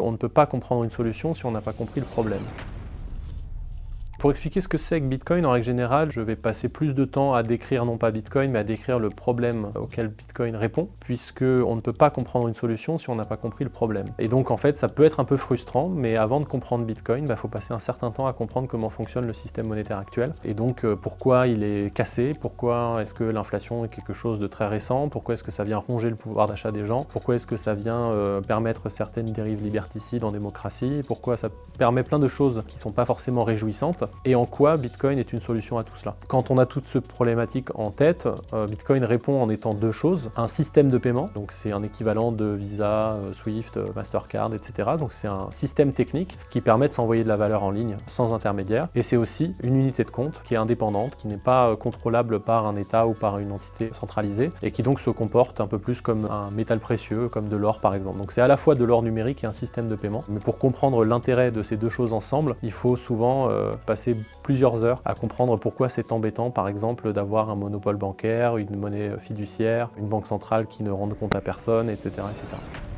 On ne peut pas comprendre une solution si on n'a pas compris le problème. Pour expliquer ce que c'est que Bitcoin, en règle générale, je vais passer plus de temps à décrire non pas Bitcoin, mais à décrire le problème auquel Bitcoin répond, puisque on ne peut pas comprendre une solution si on n'a pas compris le problème. Et donc en fait, ça peut être un peu frustrant, mais avant de comprendre Bitcoin, il faut passer un certain temps à comprendre comment fonctionne le système monétaire actuel, et donc pourquoi il est cassé, pourquoi est-ce que l'inflation est quelque chose de très récent, pourquoi est-ce que ça vient ronger le pouvoir d'achat des gens, pourquoi est-ce que ça vient permettre certaines dérives liberticides en démocratie, pourquoi ça permet plein de choses qui ne sont pas forcément réjouissantes, et en quoi Bitcoin est une solution à tout cela. Quand on a toute cette problématique en tête, Bitcoin répond en étant deux choses. Un système de paiement, donc c'est un équivalent de Visa, Swift, Mastercard, etc. Donc c'est un système technique qui permet de s'envoyer de la valeur en ligne sans intermédiaire. Et c'est aussi une unité de compte qui est indépendante, qui n'est pas contrôlable par un État ou par une entité centralisée, et qui donc se comporte un peu plus comme un métal précieux, comme de l'or par exemple. Donc c'est à la fois de l'or numérique et un système de paiement. Mais pour comprendre l'intérêt de ces deux choses ensemble, il faut souvent passer plusieurs heures à comprendre pourquoi c'est embêtant, par exemple, d'avoir un monopole bancaire, une monnaie fiduciaire, une banque centrale qui ne rende compte à personne, etc., etc.